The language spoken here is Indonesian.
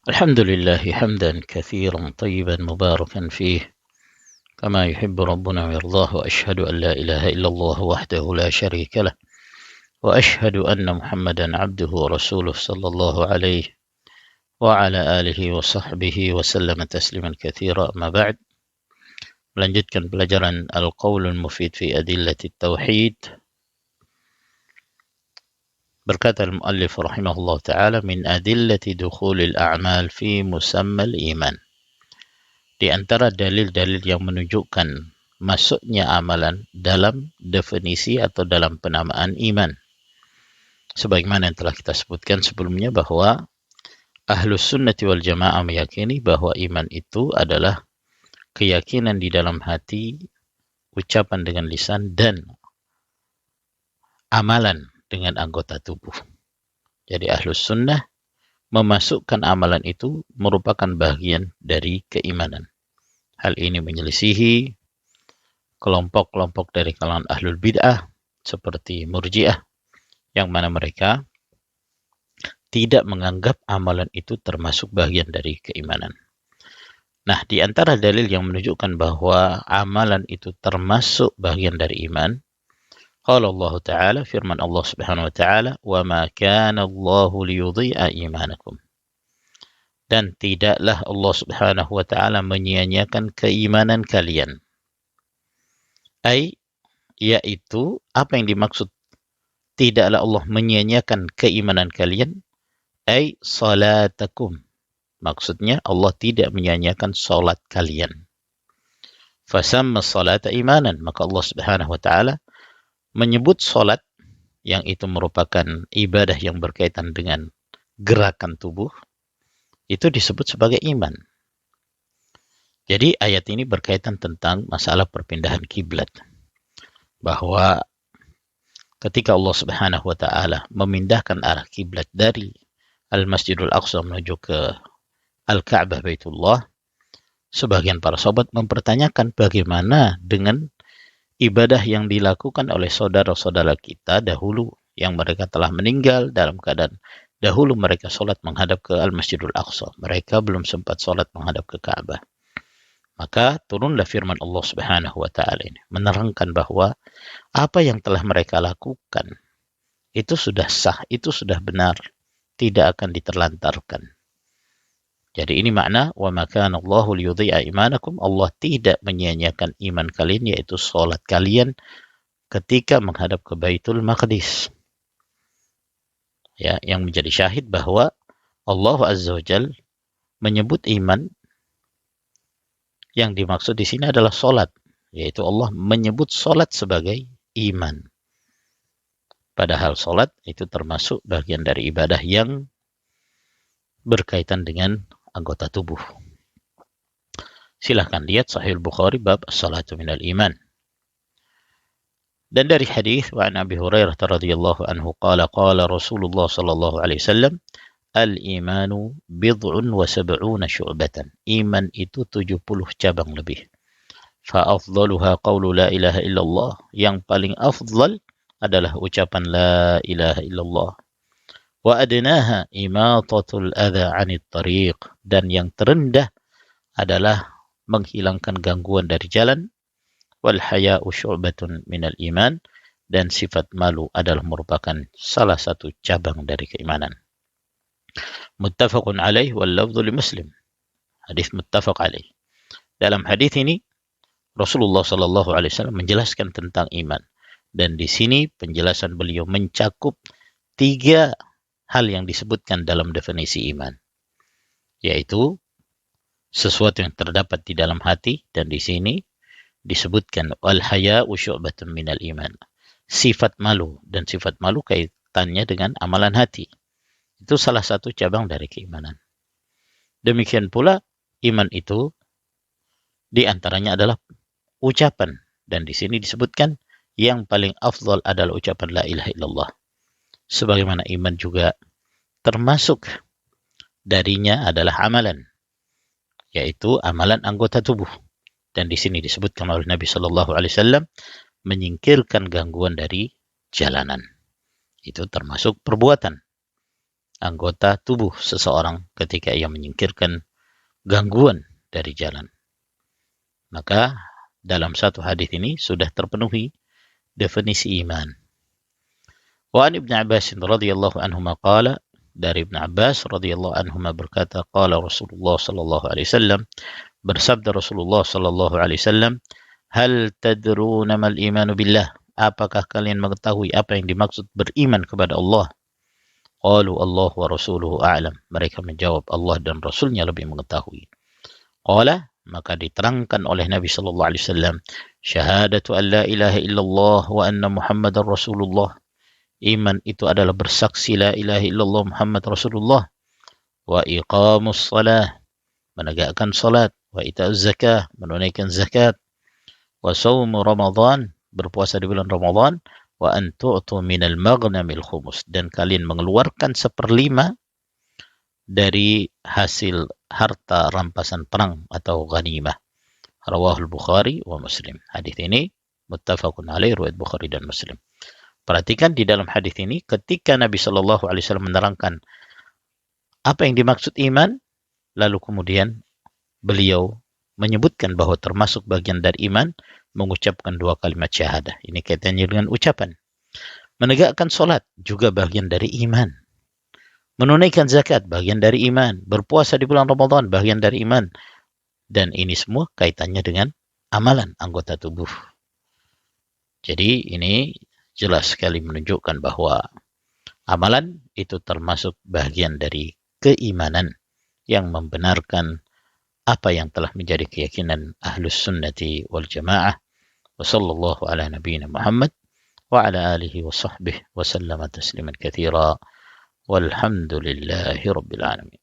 الحمد لله حمدا كثيرا طيبا مباركا فيه كما يحب ربنا ويرضاه، وأشهد أن لا إله إلا الله وحده لا شريك له، وأشهد أن محمدا عبده ورسوله صلى الله عليه وعلى آله وصحبه وسلم تسليما كثيرا. أما بعد, melanjutkan pelajaran Al-Qaulul Mufid fi Adillati Tauhid. Berkata al-muallif rahimahullah ta'ala, min adillati dukhulil a'mal fi musammal iman. Di antara dalil-dalil yang menunjukkan masuknya amalan dalam definisi atau dalam penamaan iman. Sebagaimana yang telah kita sebutkan sebelumnya bahwa Ahlus Sunnati wal Jamaah meyakini bahwa iman itu adalah keyakinan di dalam hati, ucapan dengan lisan, dan amalan dengan anggota tubuh. Jadi Ahlus Sunnah memasukkan amalan itu merupakan bagian dari keimanan. Hal ini menyelisihi kelompok-kelompok dari kalangan Ahlul Bid'ah seperti Murji'ah, yang mana mereka tidak menganggap amalan itu termasuk bagian dari keimanan. Nah, di antara dalil yang menunjukkan bahwa amalan itu termasuk bagian dari iman, qala Allah Ta'ala, firman Allah Subhanahu wa Ta'ala, wa ma kana Allahu liyudhi'a imanakum. Dan tidaklah Allah Subhanahu wa Ta'ala menyia-nyiakan keimanan kalian. Yaitu apa yang dimaksud tidaklah Allah menyia-nyiakan keimanan kalian? Salatakum. Maksudnya Allah tidak menyia-nyiakan salat kalian. Fasamma salata imanan, maka Allah Subhanahu wa Ta'ala menyebut salat yang itu merupakan ibadah yang berkaitan dengan gerakan tubuh, itu disebut sebagai iman. Jadi ayat ini berkaitan tentang masalah perpindahan kiblat, bahwa ketika Allah Subhanahu wa Ta'ala memindahkan arah kiblat dari Al-Masjidul Aqsa menuju ke Al-Ka'bah Baitullah, sebagian para sahabat mempertanyakan bagaimana dengan ibadah yang dilakukan oleh saudara-saudara kita dahulu yang mereka telah meninggal dalam keadaan dahulu mereka sholat menghadap ke Al-Masjidul Aqsa. Mereka belum sempat sholat menghadap ke Ka'bah. Maka turunlah firman Allah Subhanahu wa Ta'ala ini menerangkan bahwa apa yang telah mereka lakukan itu sudah sah, itu sudah benar, tidak akan diterlantarkan. Jadi ini makna wa ma kana Allahu liyudhi'a imanakum, Allah tidak menyia-nyiakan iman kalian, yaitu salat kalian ketika menghadap ke Baitul Maqdis. Ya, yang menjadi syahid bahwa Allah Azza wa Jalla menyebut iman, yang dimaksud di sini adalah salat, yaitu Allah menyebut salat sebagai iman. Padahal salat itu termasuk bagian dari ibadah yang berkaitan dengan anggota tubuh. Silahkan lihat Sahih Bukhari bab as-salatu minal iman. Dan dari hadis wa an Abi Hurairah radhiyallahu anhu qala Rasulullah sallallahu alaihi wasallam, al-imanu bid'un wa sab'una syu'batan. Iman itu 70 cabang lebih. Fa afdaluha qawlu la ilaha illallah. Yang paling afdal adalah ucapan la ilaha illallah. Wa adnaha imatatul adha 'anit tariq. Dan yang terendah adalah menghilangkan gangguan dari jalan. Wal haya'u syu'batun minal iman, dan sifat malu adalah merupakan salah satu cabang dari keimanan. Muttafaqun alaih wal lafdhu li Muslim. Hadis muttafaq alaih. Dalam hadis ini Rasulullah sallallahu alaihi wasallam menjelaskan tentang iman, dan di sini penjelasan beliau mencakup 3 hal yang disebutkan dalam definisi iman, yaitu sesuatu yang terdapat di dalam hati, dan di sini disebutkan wal haya'u syu'batun minal iman. Sifat malu, dan sifat malu kaitannya dengan amalan hati. Itu salah satu cabang dari keimanan. Demikian pula iman itu di antaranya adalah ucapan, dan di sini disebutkan yang paling afdal adalah ucapan la ilaha illallah. Sebagaimana iman juga termasuk darinya adalah amalan, yaitu amalan anggota tubuh. Dan di sini disebutkan oleh Nabi Shallallahu Alaihi Wasallam menyingkirkan gangguan dari jalanan. Itu termasuk perbuatan. anggota tubuh seseorang ketika ia menyingkirkan gangguan dari jalan. Maka dalam satu hadis ini sudah terpenuhi definisi iman. Wa an Ibnu Abbas radhiyallahu anhuma qala, dari Ibnu Abbas radhiyallahu anhuma berkata, qala Rasulullah sallallahu alaihi wasallam, bersabda Rasulullah sallallahu alaihi wasallam, hal tadruna mal imanu billah, apakah kalian mengetahui apa yang dimaksud beriman kepada Allah? Qalu Allah wa rasuluhu a'lam, mereka menjawab Allah dan Rasulnya lebih mengetahui. Qala, maka diterangkan oleh Nabi sallallahu alaihi wasallam, syahadatu an la ilaha illallah wa anna Muhammadar Rasulullah. Iman itu adalah bersaksi la ilaha illallah Muhammad Rasulullah, wa iqamus salah, menegakkan salat, wa ita'uz zakah, menunaikan zakat, wa saumu Ramadan, berpuasa di bulan Ramadan, wa an tu'tu minal maghnamil khumus, dan kalian mengeluarkan 1/5 dari hasil harta rampasan perang atau ghanimah. Rawahul Bukhari wa Muslim. Hadis ini muttafaqun alaih, riwayat Bukhari dan Muslim. Perhatikan di dalam hadis ini ketika Nabi Shallallahu alaihi wasallam menerangkan apa yang dimaksud iman, lalu kemudian beliau menyebutkan bahwa termasuk bagian dari iman mengucapkan 2 kalimat syahadah. Ini kaitannya dengan ucapan. Menegakkan salat juga bagian dari iman. Menunaikan zakat bagian dari iman. Berpuasa di bulan Ramadan bagian dari iman. Dan ini semua kaitannya dengan amalan anggota tubuh. Jadi ini jelas sekali menunjukkan bahwa amalan itu termasuk bagian dari keimanan yang membenarkan apa yang telah menjadi keyakinan Ahlus Sunnati wal Jamaah. Wa sallallahu ala nabiyyina Muhammad wa ala alihi wa sahbihi wa sallama tasliman katsira. Walhamdulillahi rabbil alamin.